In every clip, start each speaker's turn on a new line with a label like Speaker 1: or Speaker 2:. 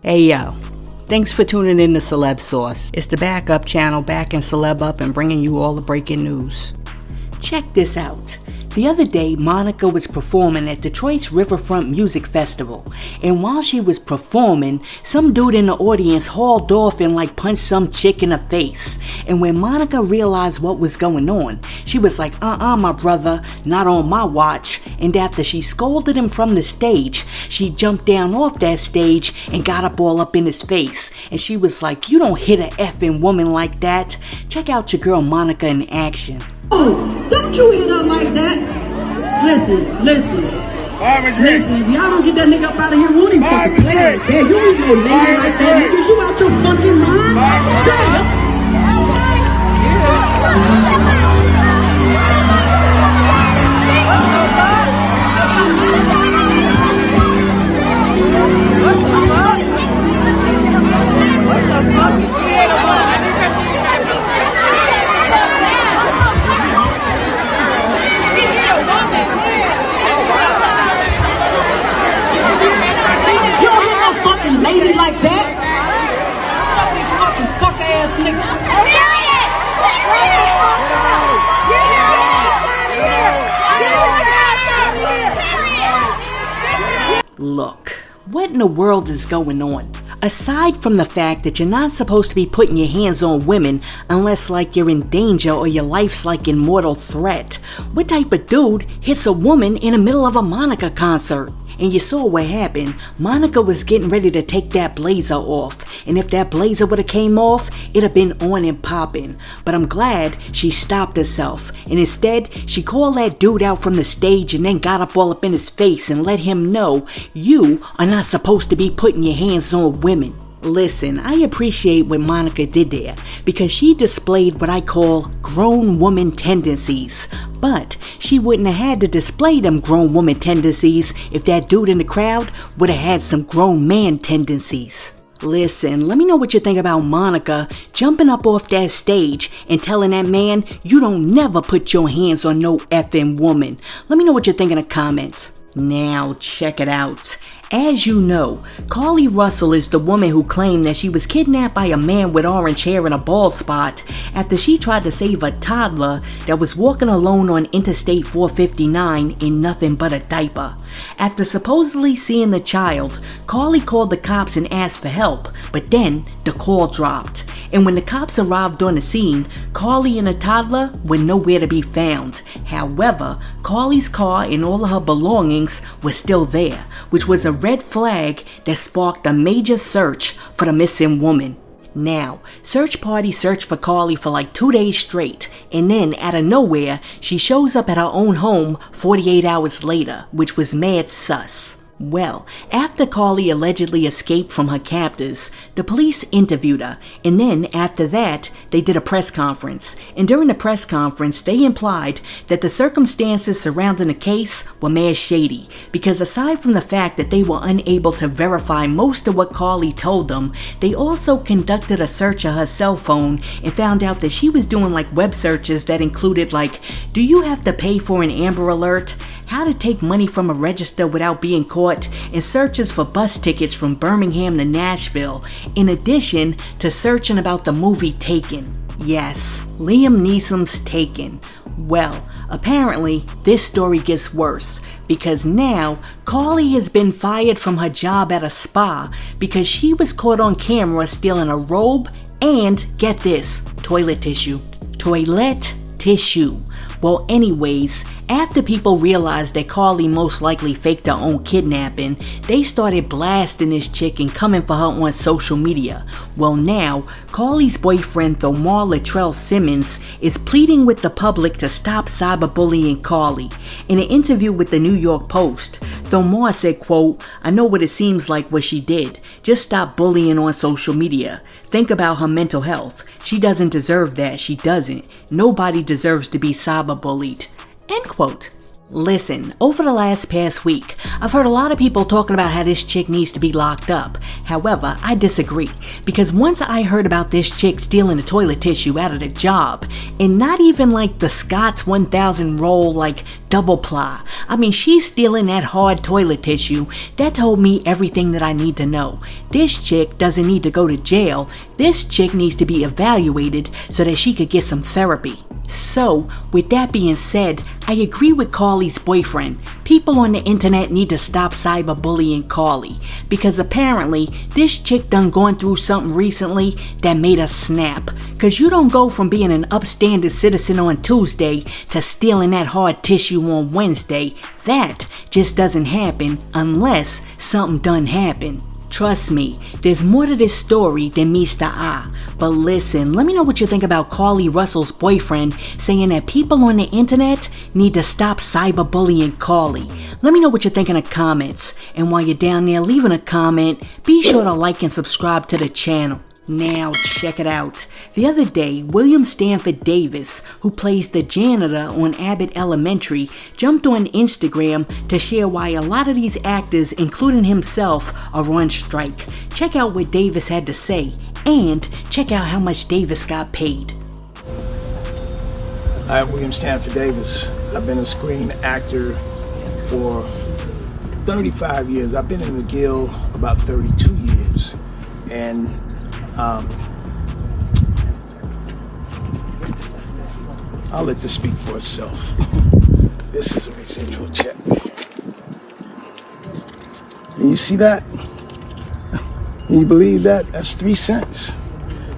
Speaker 1: Hey yo, thanks for tuning in to Celeb Source. It's the backup channel backing Celeb up and bringing you all the breaking news. Check this out. The other day, Monica was performing at Detroit's Riverfront Music Festival, and while she was performing, some dude in the audience hauled off and punched some chick in the face. And when Monica realized what was going on, she was like, my brother, not on my watch. And after she scolded him from the stage, she jumped down off that stage and got up all up in his face. And she was like, you don't hit a effing woman like that. Check out your girl Monica in action.
Speaker 2: Oh, don't you hit her like that. Listen. Listen, if y'all don't get that nigga up out of here, won't even fucking play like that. You ain't no lady like that, nigga. You out your fucking mind? Lady like that? Fuck this fucking sucker ass nigga.
Speaker 1: Look, what in the world is going on? Aside from the fact that you're not supposed to be putting your hands on women unless you're in danger or your life's in mortal threat, what type of dude hits a woman in the middle of a Monica concert? And you saw what happened. Monica was getting ready to take that blazer off. And if that blazer would have came off, it'd have been on and popping. But I'm glad she stopped herself. And instead, she called that dude out from the stage and then got up all up in his face and let him know, you are not supposed to be putting your hands on women. Listen, I appreciate what Monica did there because she displayed what I call grown woman tendencies. But she wouldn't have had to display them grown woman tendencies if that dude in the crowd would have had some grown man tendencies. Listen, let me know what you think about Monica jumping up off that stage and telling that man you don't never put your hands on no effing woman. Let me know what you think in the comments. Now check it out. As you know, Carlee Russell is the woman who claimed that she was kidnapped by a man with orange hair and a bald spot after she tried to save a toddler that was walking alone on Interstate 459 in nothing but a diaper. After supposedly seeing the child, Carlee called the cops and asked for help, but then the call dropped. And when the cops arrived on the scene, Carlee and the toddler were nowhere to be found. However, Carlee's car and all of her belongings were still there, which was a red flag that sparked a major search for the missing woman. Now, search parties searched for Carlee for 2 days straight, and then out of nowhere, she shows up at her own home 48 hours later, which was mad sus. Well, after Carlee allegedly escaped from her captors, the police interviewed her, and then after that, they did a press conference. And during the press conference, they implied that the circumstances surrounding the case were mad shady, because aside from the fact that they were unable to verify most of what Carlee told them, they also conducted a search of her cell phone and found out that she was doing web searches that included do you have to pay for an Amber Alert? How to take money from a register without being caught, and searches for bus tickets from Birmingham to Nashville, in addition to searching about the movie Taken. Yes, Liam Neeson's Taken. Well, apparently this story gets worse because now Carlee has been fired from her job at a spa because she was caught on camera stealing a robe and, get this, toilet tissue. Toilet tissue. Well, anyways, after people realized that Carlee most likely faked her own kidnapping, they started blasting this chick and coming for her on social media. Well, now, Carlee's boyfriend Thomar Latrell Simmons is pleading with the public to stop cyberbullying Carlee. In an interview with the New York Post, Thomar said, quote, "I know what it seems like what she did. Just stop bullying on social media. Think about her mental health. She doesn't deserve that. She doesn't. Nobody deserves to be cyberbullied." End quote. Listen, over the past week, I've heard a lot of people talking about how this chick needs to be locked up. However, I disagree, because once I heard about this chick stealing the toilet tissue out of the job, and not even the Scott's 1000 roll double ply. I mean, she's stealing that hard toilet tissue. That told me everything that I need to know. This chick doesn't need to go to jail. This chick needs to be evaluated so that she could get some therapy. So, with that being said, I agree with Carlee's boyfriend. People on the internet need to stop cyberbullying Carlee, because apparently this chick done gone through something recently that made her snap. Cause you don't go from being an upstanding citizen on Tuesday to stealing that hard tissue on Wednesday. That just doesn't happen unless something done happen. Trust me, there's more to this story than meets the eye. But listen, let me know what you think about Carlee Russell's boyfriend saying that people on the internet need to stop cyberbullying Carlee. Let me know what you think in the comments. And while you're down there leaving a comment, be sure to like and subscribe to the channel. Now check it out. The other day, William Stanford Davis, who plays the janitor on Abbott Elementary, jumped on Instagram to share why a lot of these actors, including himself, are on strike. Check out what Davis had to say, and check out how much Davis got paid.
Speaker 3: I'm William Stanford Davis. I've been a screen actor for 35 years. I've been in the Guild about 32 years. And I'll let this speak for itself. This is a residual check. And you see that? Can you believe that? That's 3 cents.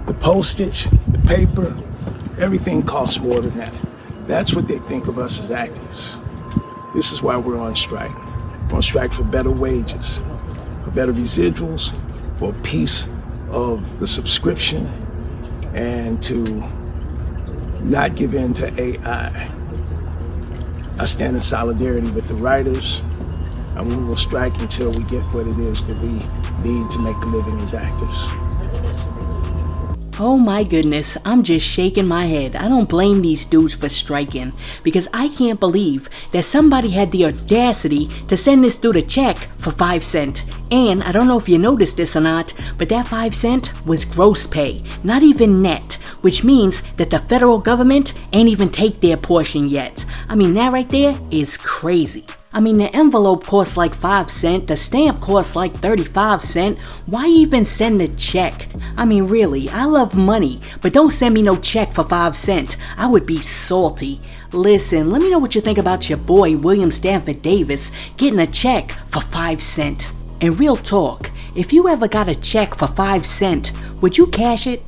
Speaker 3: The postage, the paper, everything costs more than that. That's what they think of us as actors. This is why we're on strike. We're on strike for better wages, for better residuals, for a piece of the subscription, and to not give in to AI. I stand in solidarity with the writers, and we will strike until we get what it is that we need to make a living as actors.
Speaker 1: Oh my goodness, I'm just shaking my head. I don't blame these dudes for striking, because I can't believe that somebody had the audacity to send this dude a check for 5 cents. And I don't know if you noticed this or not, but that 5 cents was gross pay, not even net, which means that the federal government ain't even take their portion yet. I mean, that right there is crazy. I mean, the envelope costs like 5 cents, the stamp costs like 35 cents. Why even send a check? I mean, really, I love money, but don't send me no check for 5 cents. I would be salty. Listen, let me know what you think about your boy William Stanford Davis getting a check for 5 cents. And real talk, if you ever got a check for 5 cents, would you cash it?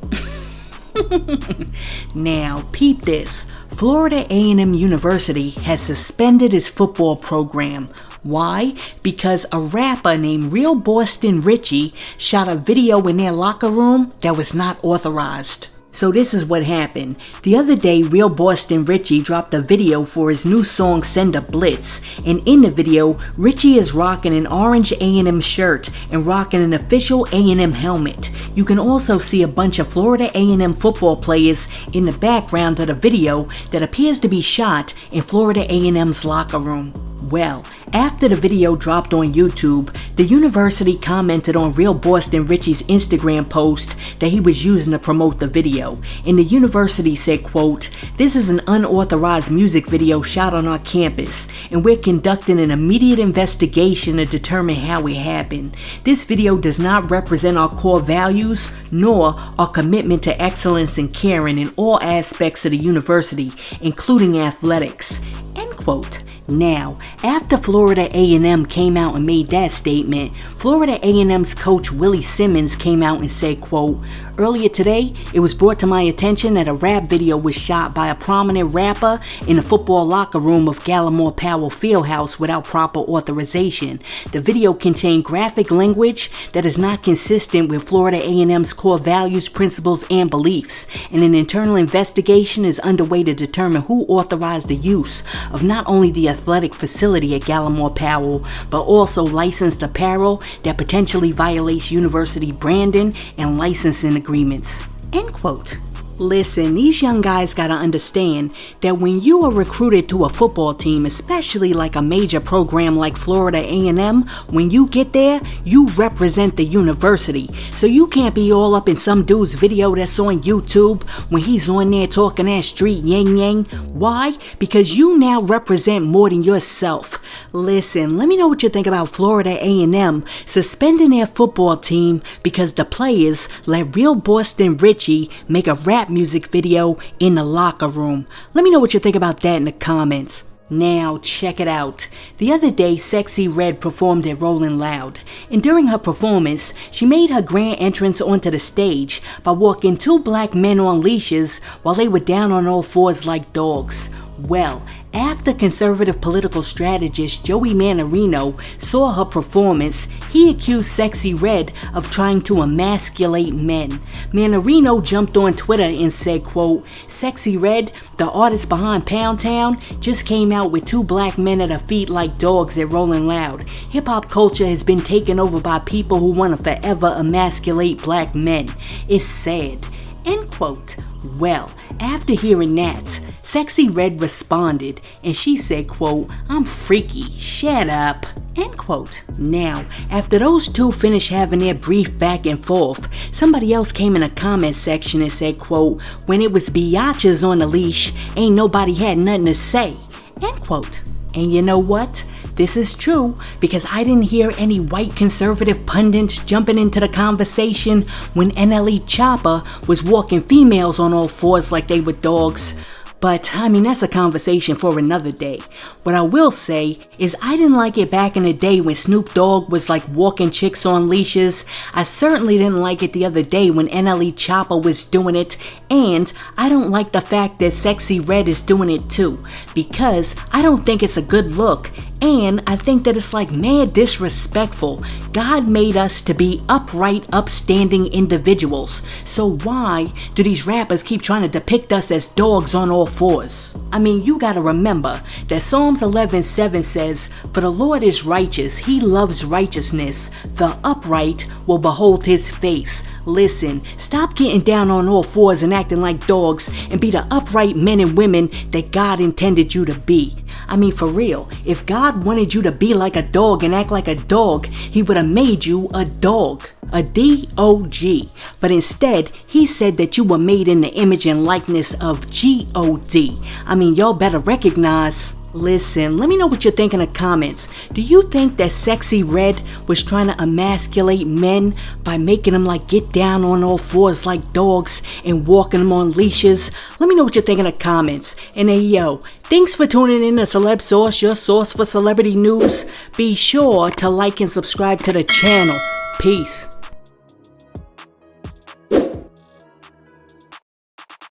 Speaker 1: Now, peep this. Florida A&M University has suspended its football program. Why? Because a rapper named Real Boston Richey shot a video in their locker room that was not authorized. So this is what happened. The other day, Real Boston Richey dropped a video for his new song Send a Blitz, and in the video, Richey is rocking an orange A&M shirt and rocking an official A&M helmet. You can also see a bunch of Florida A&M football players in the background of the video that appears to be shot in Florida A&M's locker room. Well, after the video dropped on YouTube, the university commented on Real Boston Richey's Instagram post that he was using to promote the video, and the university said, quote, "This is an unauthorized music video shot on our campus, and we're conducting an immediate investigation to determine how it happened. This video does not represent our core values, nor our commitment to excellence and caring in all aspects of the university, including athletics." End quote. Now, after Florida A&M came out and made that statement, Florida A&M's coach Willie Simmons came out and said, quote, "Earlier today, it was brought to my attention that a rap video was shot by a prominent rapper in the football locker room of Gallimore Powell Fieldhouse without proper authorization. The video contained graphic language that is not consistent with Florida A&M's core values, principles, and beliefs, and an internal investigation is underway to determine who authorized the use of not only the athletic facility at Gallimore Powell, but also licensed apparel that potentially violates university branding and licensing agreements." End quote. Listen, these young guys gotta understand that when you are recruited to a football team, especially like a major program like Florida A&M, when you get there, you represent the university. So you can't be all up in some dude's video that's on YouTube when he's on there talking that street yang yang. Why? Because you now represent more than yourself. Listen, let me know what you think about Florida A&M suspending their football team because the players let real Boston Richey make a rap music video in the locker room. Let me know what you think about that in the comments. Now, check it out. The other day, Sexyy Red performed at Rolling Loud, and during her performance, she made her grand entrance onto the stage by walking two black men on leashes while they were down on all fours like dogs. Well, after conservative political strategist Joey Manarino saw her performance, he accused Sexyy Red of trying to emasculate men. Manarino jumped on Twitter and said, quote, "Sexyy Red, the artist behind Pound Town, just came out with two black men at her feet like dogs at Rolling Loud. Hip-hop culture has been taken over by people who want to forever emasculate black men. It's sad." End quote. Well, after hearing that, Sexyy Red responded and she said, quote, "I'm freaky, shut up." End quote. Now, after those two finished having their brief back and forth, somebody else came in the comment section and said, quote, "When it was biatches on the leash, ain't nobody had nothing to say." End quote. And you know what? This is true because I didn't hear any white conservative pundits jumping into the conversation when NLE Choppa was walking females on all fours like they were dogs. But, I mean, that's a conversation for another day. What I will say is I didn't like it back in the day when Snoop Dogg was like walking chicks on leashes. I certainly didn't like it the other day when NLE Choppa was doing it. And I don't like the fact that Sexyy Red is doing it too. Because I don't think it's a good look. And I think that it's like mad disrespectful. God made us to be upright, upstanding individuals. So why do these rappers keep trying to depict us as dogs on all fours? I mean, you gotta remember that Psalms 11:7 says, "For the Lord is righteous, he loves righteousness. The upright will behold his face." Listen, stop getting down on all fours and acting like dogs and be the upright men and women that God intended you to be. I mean, for real, if God wanted you to be like a dog and act like a dog, he would have made you a dog. A D-O-G. But instead, he said that you were made in the image and likeness of G-O-D. I mean, y'all better recognize. Listen, let me know what you think in the comments. Do you think that Sexyy Red was trying to emasculate men by making them like get down on all fours like dogs and walking them on leashes? Let me know what you think in the comments. And hey yo, thanks for tuning in to Celeb Source, your source for celebrity news. Be sure to like and subscribe to the channel. Peace.